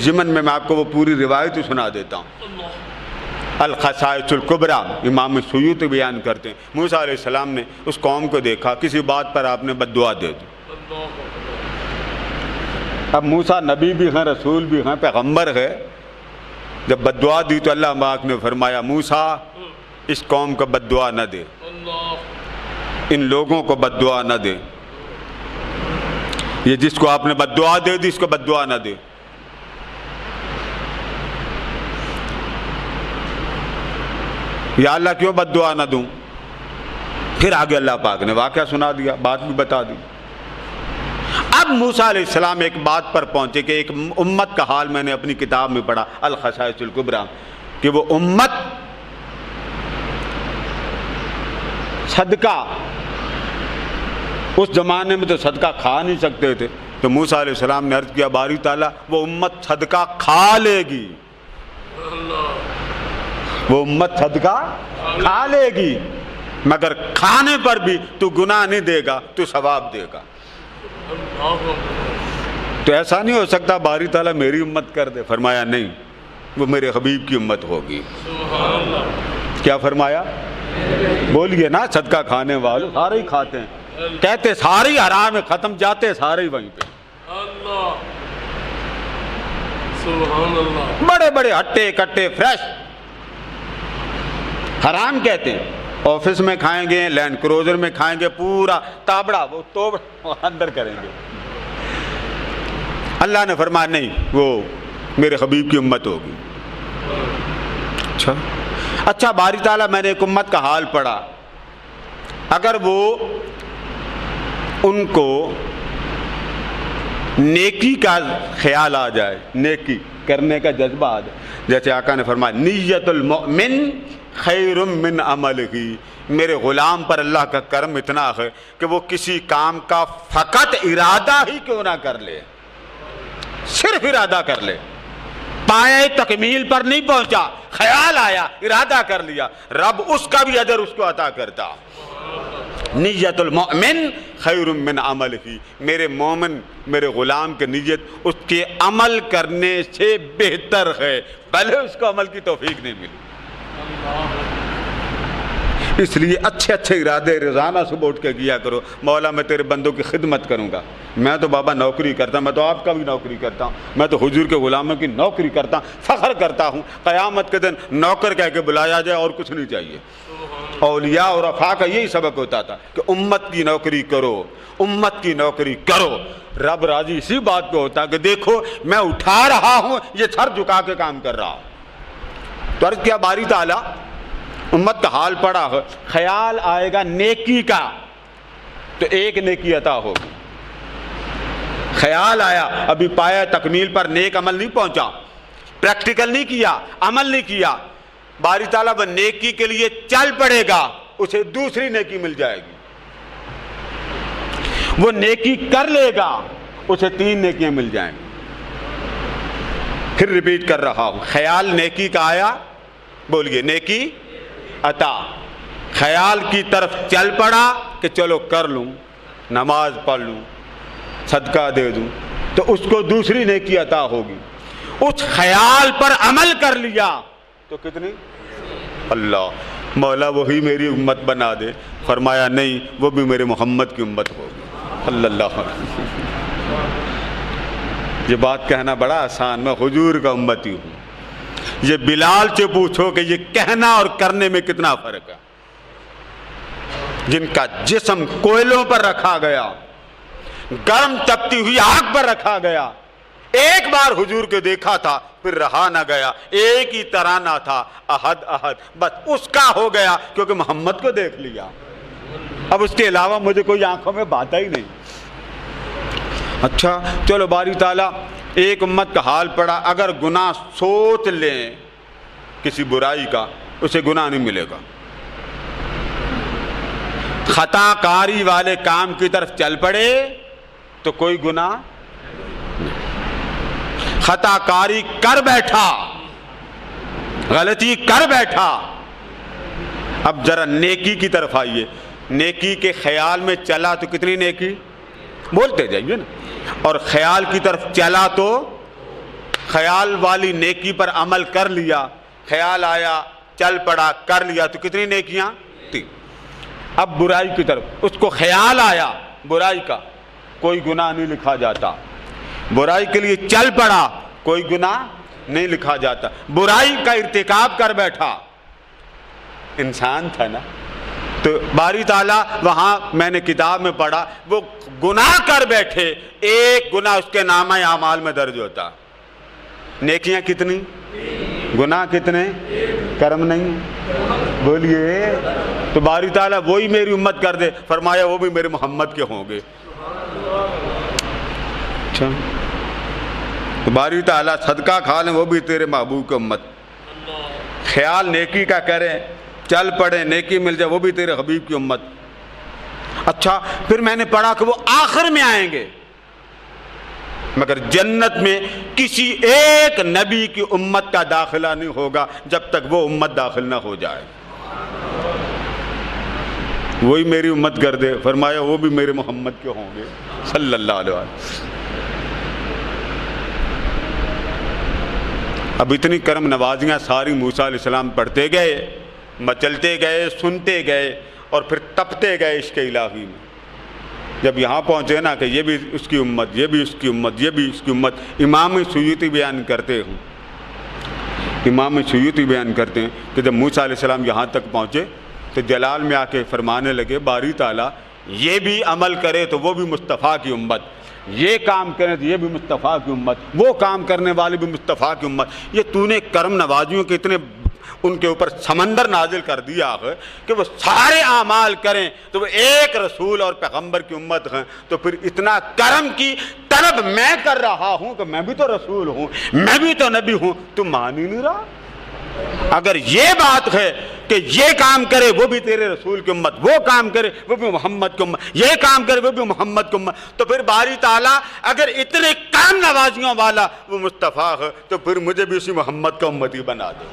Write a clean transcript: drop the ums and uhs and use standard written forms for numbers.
ضمن میں آپ کو وہ پوری روایت سنا دیتا ہوں۔ الخصائص الکبریٰ امام سیوطی بیان کرتے ہیں، موسیٰ علیہ السلام نے اس قوم کو دیکھا، کسی بات پر آپ نے بد دعا دے دی۔ اب موسیٰ نبی بھی ہیں، رسول بھی ہیں، پیغمبر ہے، جب بد دعا دی تو اللہ پاک نے فرمایا موسیٰ اس قوم کو بد دعا نہ دے، ان لوگوں کو بد دعا نہ دے، یہ جس کو آپ نے بد دعا دے دی اس کو بد دعا نہ دے۔ یا اللہ کیوں بد دعا نہ دوں؟ پھر آگے اللہ پاک نے واقعہ سنا دیا، بات بھی بتا دی۔ اب موسیٰ علیہ السلام ایک بات پر پہنچے کہ ایک امت کا حال میں نے اپنی کتاب میں پڑھا الخصائص الکبریٰ، کہ وہ امت صدقہ، اس زمانے میں تو صدقہ کھا نہیں سکتے تھے، تو موسیٰ علیہ السلام نے عرض کیا باری تعالیٰ وہ امت صدقہ کھا لے گی، وہ امت صدقہ کھا لے گی، مگر کھانے پر بھی تو گناہ نہیں دے گا، تو ثواب دے گا۔ تو ایسا نہیں ہو سکتا باری تعالیٰ میری امت کر دے، فرمایا نہیں، وہ میرے حبیب کی امت ہوگی۔ کیا فرمایا؟ بولیے نا، صدقہ کھانے والوں سارے ہی کھاتے ہیں، کہتے سارے ہی حرام ہے، ختم جاتے سارے ہی وہیں پہ، بڑے بڑے ہٹے کٹے فریش حرام کہتے ہیں، آفس میں کھائیں گے، لینڈ کروزر میں کھائیں گے، پورا تابڑا وہ توبڑا اندر کریں گے۔ اللہ نے فرمایا نہیں، وہ میرے حبیب کی امت ہوگی۔ اچھا باری تعالیٰ میں نے ایک امت کا حال پڑھا، اگر وہ ان کو نیکی کا خیال آ جائے، نیکی کرنے کا جذبہ آ جائے، جیسے آقا نے فرمایا نیت المؤمن خیر من عملہ، میرے غلام پر اللہ کا کرم اتنا ہے کہ وہ کسی کام کا فقط ارادہ ہی کیوں نہ کر لے، صرف ارادہ کر لے، پائے تکمیل پر نہیں پہنچا، خیال آیا، ارادہ کر لیا، رب اس کا بھی اجر اس کو عطا کرتا۔ نیت المؤمن خیر من عملہ، میرے مومن میرے غلام کی نیت اس کے عمل کرنے سے بہتر ہے، بھلے اس کو عمل کی توفیق نہیں ملی۔ اس لیے اچھے اچھے ارادے روزانہ صبح اٹھ کے کیا کرو، مولا میں تیرے بندوں کی خدمت کروں گا، میں تو بابا نوکری کرتا ہوں، میں تو آپ کا بھی نوکری کرتا ہوں، میں تو حضور کے غلاموں کی نوکری کرتا ہوں، فخر کرتا ہوں، قیامت کے دن نوکر کہہ کے بلایا جائے اور کچھ نہیں چاہیے۔ اولیاء اور عفا کا یہی سبق ہوتا تھا کہ امت کی نوکری کرو، امت کی نوکری کرو، رب راضی اسی بات پہ ہوتا کہ دیکھو میں اٹھا رہا ہوں، یہ سر جھکا کے کام کر رہا ہوں۔ تو عرض کیا باری تعالیٰ امت کا حال پڑا ہے، خیال آئے گا نیکی کا تو ایک نیکی عطا ہوگی، خیال آیا ابھی پایا تکمیل پر نیک عمل نہیں پہنچا، پریکٹیکل نہیں کیا، عمل نہیں کیا، باری تعالیٰ وہ نیکی کے لیے چل پڑے گا، اسے دوسری نیکی مل جائے گی، وہ نیکی کر لے گا، اسے 3 نیکیاں مل جائیں گی۔ پھر ریپیٹ کر رہا ہوں، خیال نیکی کا آیا، بولیے نیکی عطا، خیال کی طرف چل پڑا کہ چلو کر لوں، نماز پڑھ لوں، صدقہ دے دوں، تو اس کو دوسری نیکی عطا ہوگی۔ اس خیال پر عمل کر لیا تو کتنی؟ اللہ مولا وہی میری امت بنا دے، فرمایا نہیں، وہ بھی میرے محمد کی امت ہوگی صلی اللہ علیہ وسلم۔ یہ بات کہنا بڑا آسان، میں حضور کا امتی ہوں، یہ بلال سے پوچھو کہ یہ کہنا اور کرنے میں کتنا فرق ہے۔ جن کا جسم کوئلوں پر رکھا گیا، گرم تپتی ہوئی آگ پر رکھا گیا، ایک بار حضور کو دیکھا تھا پھر رہا نہ گیا، ایک ہی ترانہ تھا احد احد، بس اس کا ہو گیا کیونکہ محمد کو دیکھ لیا، اب اس کے علاوہ مجھے کوئی آنکھوں میں بات ہی نہیں۔ اچھا چلو باری تعالیٰ ایک امت کا حال پڑا، اگر گناہ سوچ لیں کسی برائی کا اسے گناہ نہیں ملے گا، خطا کاری والے کام کی طرف چل پڑے تو کوئی گناہ، خطا کاری کر بیٹھا، غلطی کر بیٹھا، اب ذرا نیکی کی طرف آئیے، نیکی کے خیال میں چلا تو کتنی نیکی، بولتے جائیے نا، اور خیال کی طرف چلا تو خیال والی نیکی پر عمل کر لیا، خیال آیا چل پڑا کر لیا، تو کتنی نیکیاں تھی؟ اب برائی کی طرف، اس کو خیال آیا برائی کا، کوئی گناہ نہیں لکھا جاتا، برائی کے لیے چل پڑا کوئی گناہ نہیں لکھا جاتا، برائی کا ارتکاب کر بیٹھا، انسان تھا نا، تو باری تعالیٰ وہاں میں نے کتاب میں پڑھا وہ گناہ کر بیٹھے، ایک گناہ اس کے نامہ اعمال میں درج ہوتا، نیکیاں کتنی، گناہ کتنے، کرم نہیں، بولیے، تو باری تعالیٰ وہی میری امت کر دے، فرمایا وہ بھی میرے محمد کے ہوں گے۔ اچھا، تو باری تعالیٰ صدقہ کھا لیں وہ بھی تیرے محبوب کی امت، خیال نیکی کا کریں چل پڑے نیکی مل جائے وہ بھی تیرے حبیب کی امت۔ اچھا، پھر میں نے پڑھا کہ وہ آخر میں آئیں گے، مگر جنت میں کسی ایک نبی کی امت کا داخلہ نہیں ہوگا جب تک وہ امت داخل نہ ہو جائے، وہی میری امت کر دے، فرمایا وہ بھی میرے محمد کے ہوں گے صلی اللہ علیہ وسلم۔ اب اتنی کرم نوازیاں ساری موسیٰ علیہ السلام پڑھتے گئے، مچلتے گئے، سنتے گئے، اور پھر تپتے گئے عشق الہی میں۔ جب یہاں پہنچے نا کہ یہ بھی اس کی امت، یہ بھی اس کی امت، یہ بھی اس کی امت، امام سیوطی بیان کرتے ہیں، امام سیوطی بیان کرتے ہیں کہ جب موسیٰ علیہ السلام یہاں تک پہنچے تو جلال میں آ کے فرمانے لگے باری تعالیٰ یہ بھی عمل کرے تو وہ بھی مصطفیٰ کی امت، یہ کام کریں تو یہ بھی مصطفیٰ کی امت، وہ کام کرنے والے بھی مصطفیٰ کی امت۔ یہ تو نے کرم نوازیوں کے اتنے ان کے اوپر سمندر نازل کر دیا ہے کہ وہ سارے اعمال کریں تو وہ ایک رسول اور پیغمبر کی امت ہیں، تو پھر اتنا کرم کی طلب میں کر رہا ہوں کہ میں بھی تو رسول ہوں، میں بھی تو نبی ہوں، تو مان ہی نہیں رہا۔ اگر یہ بات ہے کہ یہ کام کرے وہ بھی تیرے رسول کی امت، وہ کام کرے وہ بھی محمد کی امت، یہ کام کرے وہ بھی محمد کی امت، تو پھر باری تعالیٰ اگر اتنے کام نوازیوں والا وہ مصطفیٰ ہے تو پھر مجھے بھی اسی محمد کا امتی بنا دے۔